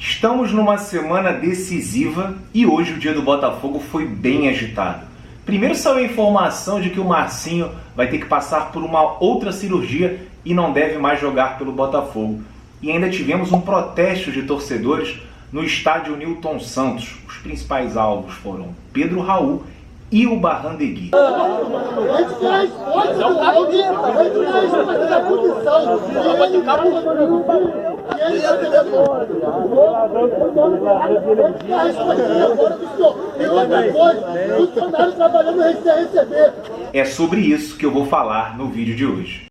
Estamos numa semana decisiva e hoje o dia do Botafogo foi bem agitado. Primeiro saiu a informação de que o Marcinho vai ter que passar por uma outra cirurgia e não deve mais jogar pelo Botafogo. E ainda tivemos um protesto de torcedores no estádio Newton Santos. Os principais alvos foram Pedro Raul e o Barrandegui. É sobre isso que eu vou falar no vídeo de hoje.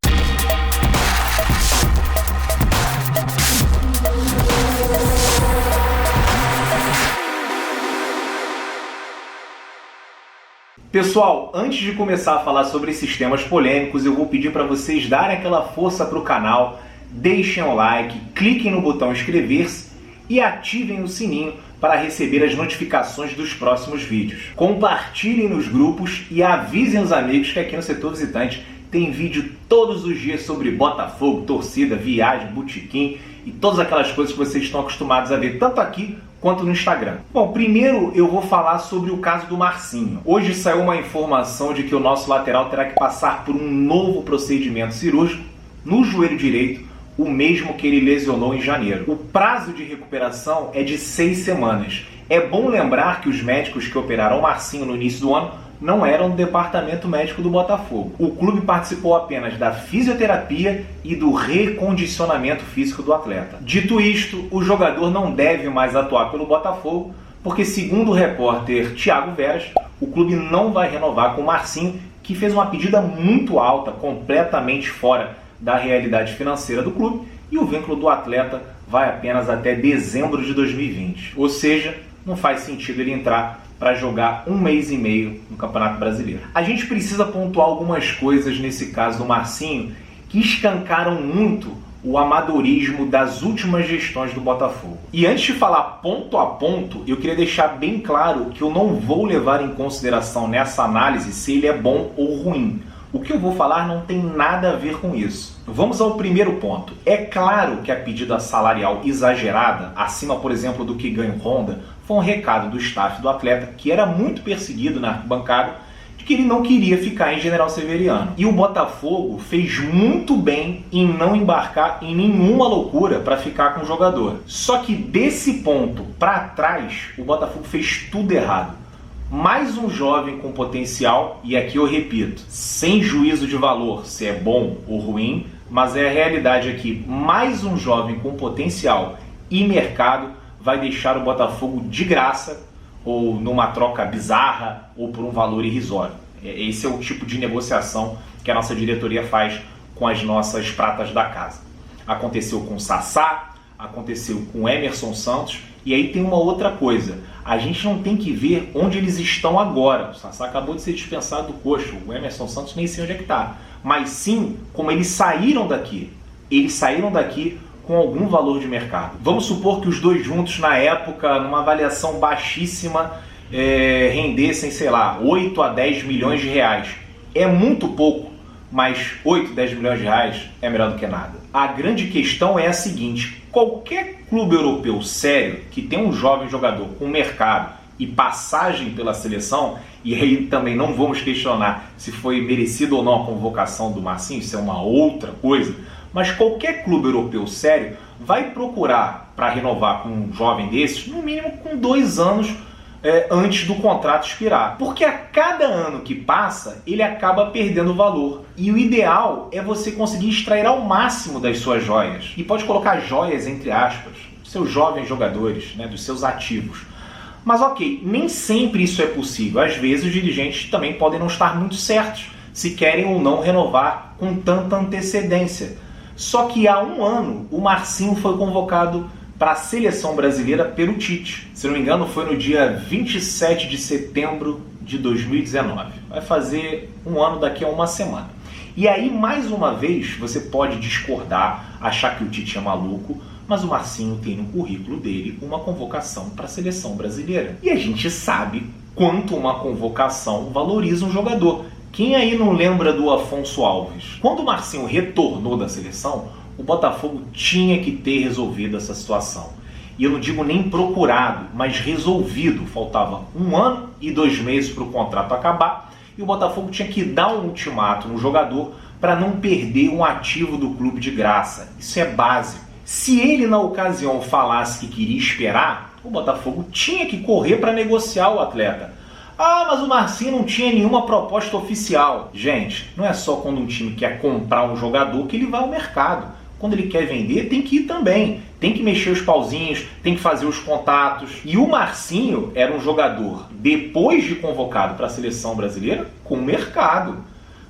Pessoal, antes de começar a falar sobre esses temas polêmicos, eu vou pedir para vocês darem aquela força para o canal, deixem o like, cliquem no botão inscrever-se e ativem o sininho para receber as notificações dos próximos vídeos. Compartilhem nos grupos e avisem os amigos que aqui no Setor Visitante tem vídeo todos os dias sobre Botafogo, torcida, viagem, botequim e todas aquelas coisas que vocês estão acostumados a ver, tanto aqui quanto no Instagram. Bom, primeiro eu vou falar sobre o caso do Marcinho. Hoje saiu uma informação de que o nosso lateral terá que passar por um novo procedimento cirúrgico no joelho direito, o mesmo que ele lesionou em janeiro. O prazo de recuperação é de 6 semanas. É bom lembrar que os médicos que operaram o Marcinho no início do ano não eram do departamento médico do Botafogo. O clube participou apenas da fisioterapia e do recondicionamento físico do atleta. Dito isto, o jogador não deve mais atuar pelo Botafogo, porque segundo o repórter Thiago Veras, o clube não vai renovar com o Marcinho, que fez uma pedida muito alta, completamente fora da realidade financeira do clube, e o vínculo do atleta vai apenas até dezembro de 2020. Ou seja, não faz sentido ele entrar para jogar 1 mês e meio no Campeonato Brasileiro. A gente precisa pontuar algumas coisas nesse caso do Marcinho que escancaram muito o amadorismo das últimas gestões do Botafogo. E antes de falar ponto a ponto, eu queria deixar bem claro que eu não vou levar em consideração nessa análise se ele é bom ou ruim. O que eu vou falar não tem nada a ver com isso. Vamos ao primeiro ponto. É claro que a pedida salarial exagerada, acima, por exemplo, do que ganha o Honda, foi um recado do staff do atleta, que era muito perseguido na arquibancada, de que ele não queria ficar em General Severiano. E o Botafogo fez muito bem em não embarcar em nenhuma loucura para ficar com o jogador. Só que desse ponto para trás, o Botafogo fez tudo errado. Mais um jovem com potencial, e aqui eu repito, sem juízo de valor se é bom ou ruim, mas é a realidade aqui, mais um jovem com potencial e mercado vai deixar o Botafogo de graça, ou numa troca bizarra, ou por um valor irrisório. Esse é o tipo de negociação que a nossa diretoria faz com as nossas pratas da casa. Aconteceu com o Sassá, aconteceu com o Emerson Santos, e aí tem uma outra coisa, a gente não tem que ver onde eles estão agora. O Sassá acabou de ser dispensado do Coxa, o Emerson Santos nem sei onde é que está, mas sim como eles saíram daqui. Eles saíram daqui com algum valor de mercado. Vamos supor que os dois juntos na época, numa avaliação baixíssima, rendessem, sei lá, 8 a 10 milhões de reais. É muito pouco, mas 8, 10 milhões de reais é melhor do que nada. A grande questão é a seguinte: qualquer clube europeu sério que tem um jovem jogador com mercado e passagem pela seleção, e aí também não vamos questionar se foi merecido ou não a convocação do Marcinho, isso é uma outra coisa, mas qualquer clube europeu sério vai procurar para renovar com um jovem desses, no mínimo com 2 anos antes do contrato expirar. Porque a cada ano que passa, ele acaba perdendo valor. E o ideal é você conseguir extrair ao máximo das suas joias. E pode colocar joias entre aspas, dos seus jovens jogadores, né, dos seus ativos. Mas ok, nem sempre isso é possível. Às vezes os dirigentes também podem não estar muito certos se querem ou não renovar com tanta antecedência. Só que há 1 ano o Marcinho foi convocado para a seleção brasileira pelo Tite. Se não me engano, foi no dia 27 de setembro de 2019. Vai fazer 1 ano daqui a 1 semana. E aí, mais uma vez, você pode discordar, achar que o Tite é maluco, mas o Marcinho tem no currículo dele uma convocação para a seleção brasileira. E a gente sabe quanto uma convocação valoriza um jogador. Quem aí não lembra do Afonso Alves? Quando o Marcinho retornou da seleção, o Botafogo tinha que ter resolvido essa situação. e eu não digo nem procurado, mas resolvido. Faltava 1 ano e 2 meses para o contrato acabar e o Botafogo tinha que dar um ultimato no jogador para não perder um ativo do clube de graça. Isso é básico. Se ele na ocasião falasse que queria esperar, o Botafogo tinha que correr para negociar o atleta. Ah, mas o Marcinho não tinha nenhuma proposta oficial. Gente, não é só quando um time quer comprar um jogador que ele vai ao mercado. Quando ele quer vender, tem que ir também. Tem que mexer os pauzinhos, tem que fazer os contatos. E o Marcinho era um jogador, depois de convocado para a seleção brasileira, com mercado.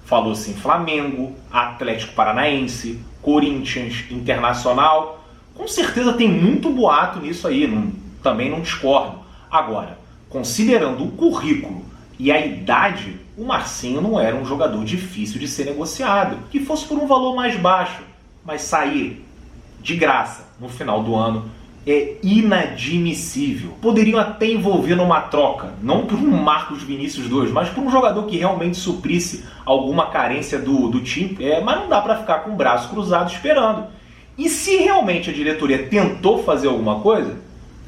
Falou-se em Flamengo, Atlético Paranaense, Corinthians, Internacional. Com certeza tem muito boato nisso aí, também não discordo. Agora, considerando o currículo e a idade, o Marcinho não era um jogador difícil de ser negociado. Que fosse por um valor mais baixo, mas sair de graça no final do ano é inadmissível. Poderiam até envolver numa troca, não por um Marcos Vinícius 2, mas por um jogador que realmente suprisse alguma carência do time. Mas não dá para ficar com o braço cruzado esperando. E se realmente a diretoria tentou fazer alguma coisa,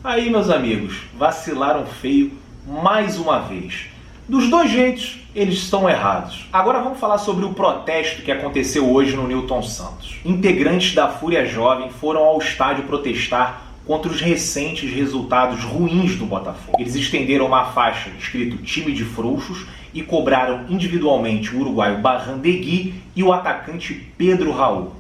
aí, meus amigos, vacilaram feio mais uma vez. Dos dois jeitos, eles estão errados. Agora vamos falar sobre o protesto que aconteceu hoje no Newton Santos. Integrantes da Fúria Jovem foram ao estádio protestar contra os recentes resultados ruins do Botafogo. Eles estenderam uma faixa escrito time de frouxos e cobraram individualmente o uruguaio Barrandegui e o atacante Pedro Raul.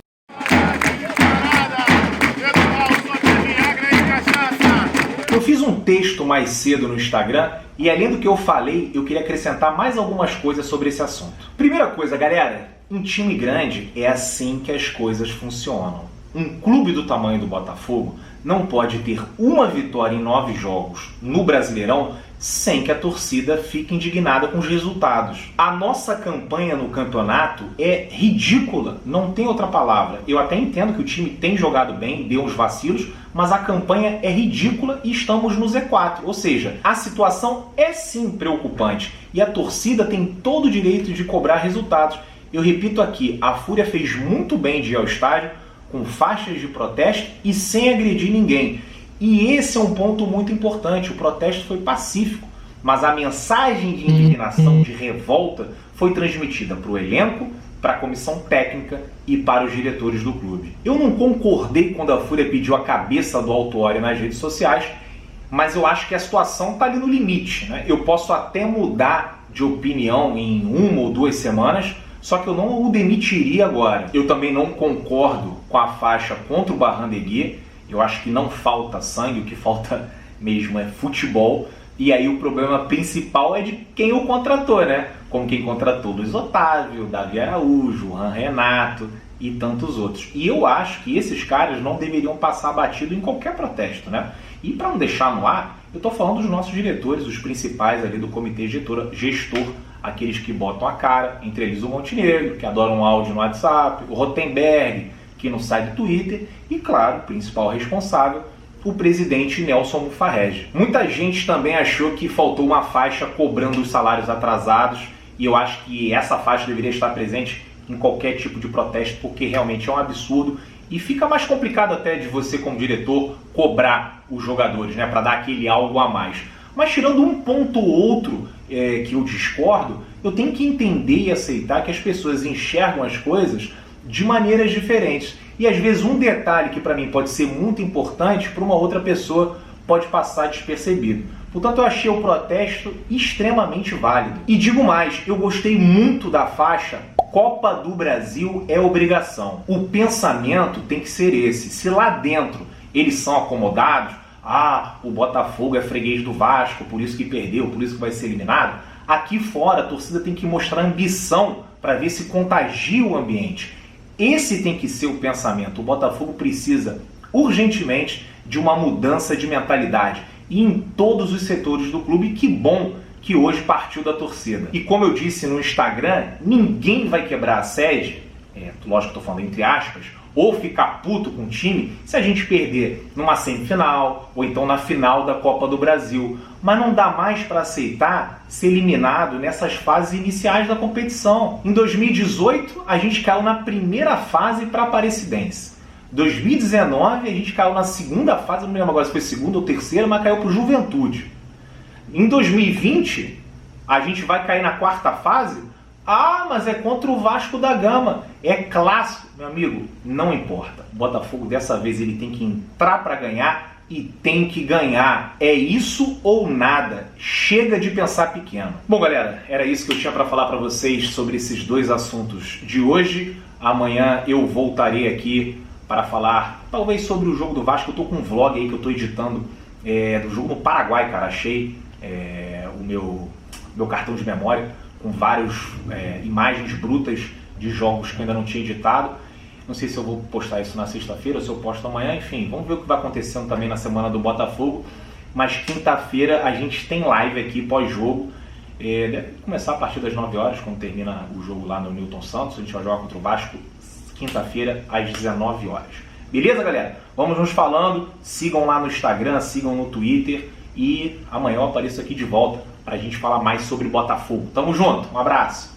Eu fiz um texto mais cedo no Instagram e além do que eu falei, eu queria acrescentar mais algumas coisas sobre esse assunto. Primeira coisa, galera, em time grande é assim que as coisas funcionam. Um clube do tamanho do Botafogo não pode ter uma vitória em 9 jogos no Brasileirão sem que a torcida fique indignada com os resultados. A nossa campanha no campeonato é ridícula, não tem outra palavra. Eu até entendo que o time tem jogado bem, deu uns vacilos, mas a campanha é ridícula e estamos no Z4. Ou seja, a situação é sim preocupante e a torcida tem todo o direito de cobrar resultados. Eu repito aqui, a Fúria fez muito bem de ir ao estádio, com faixas de protesto e sem agredir ninguém. E esse é um ponto muito importante, o protesto foi pacífico, mas a mensagem de indignação, de revolta, foi transmitida para o elenco, para a comissão técnica e para os diretores do clube. Eu não concordei quando a Fúria pediu a cabeça do Autuori nas redes sociais, mas eu acho que a situação está ali no limite, né? Eu posso até mudar de opinião em 1 ou 2 semanas, só que eu não o demitiria agora. Eu também não concordo com a faixa contra o Barrandegui. Eu acho que não falta sangue, o que falta mesmo é futebol. E aí o problema principal é de quem o contratou, né? Como quem contratou Luiz Otávio, Davi Araújo, Juan Renato e tantos outros. E eu acho que esses caras não deveriam passar batido em qualquer protesto, né? E para não deixar no ar, eu estou falando dos nossos diretores, os principais ali do comitê gestor, aqueles que botam a cara, entre eles o Montenegro, que adora um áudio no WhatsApp, o Rotenberg, que não sai do Twitter, e claro, o principal responsável, o presidente Nelson Mufarrege. Muita gente também achou que faltou uma faixa cobrando os salários atrasados, e eu acho que essa faixa deveria estar presente em qualquer tipo de protesto, porque realmente é um absurdo, e fica mais complicado até de você, como diretor, cobrar os jogadores, né, para dar aquele algo a mais. Mas tirando um ponto ou outro que eu discordo, eu tenho que entender e aceitar que as pessoas enxergam as coisas de maneiras diferentes. E às vezes um detalhe que para mim pode ser muito importante, para uma outra pessoa pode passar despercebido. Portanto, eu achei o protesto extremamente válido. E digo mais, eu gostei muito da faixa Copa do Brasil é obrigação. O pensamento tem que ser esse. Se lá dentro eles são acomodados, o Botafogo é freguês do Vasco, por isso que perdeu, por isso que vai ser eliminado, aqui fora a torcida tem que mostrar ambição para ver se contagia o ambiente. Esse tem que ser o pensamento. O Botafogo precisa urgentemente de uma mudança de mentalidade e em todos os setores do clube. Que bom que hoje partiu da torcida. E como eu disse no Instagram, ninguém vai quebrar a sede, lógico que estou falando entre aspas, ou ficar puto com o time se a gente perder numa semifinal ou então na final da Copa do Brasil. Mas não dá mais para aceitar ser eliminado nessas fases iniciais da competição. Em 2018, a gente caiu na primeira fase para a Aparecidense. 2019 a gente caiu na segunda fase, não me lembro agora se foi segunda ou terceira, mas caiu pro Juventude. Em 2020, a gente vai cair na quarta fase? Ah, mas é contra o Vasco da Gama. É clássico, meu amigo, não importa. O Botafogo dessa vez ele tem que entrar para ganhar e tem que ganhar. É isso ou nada. Chega de pensar pequeno. Bom, galera, era isso que eu tinha para falar para vocês sobre esses dois assuntos de hoje. Amanhã eu voltarei aqui para falar talvez sobre o jogo do Vasco. Eu tô com um vlog aí que eu tô editando do jogo no Paraguai, cara. Achei o meu cartão de memória com várias imagens brutas de jogos que eu ainda não tinha editado. Não sei se eu vou postar isso na sexta-feira ou se eu posto amanhã. Enfim, vamos ver o que vai acontecendo também na semana do Botafogo. Mas quinta-feira a gente tem live aqui pós-jogo. Deve começar a partir das 9 horas, quando termina o jogo lá no Newton Santos. A gente vai jogar contra o Vasco quinta-feira às 19 horas. Beleza, galera? Vamos nos falando. Sigam lá no Instagram, sigam no Twitter. E amanhã eu apareço aqui de volta para a gente falar mais sobre Botafogo. Tamo junto, um abraço!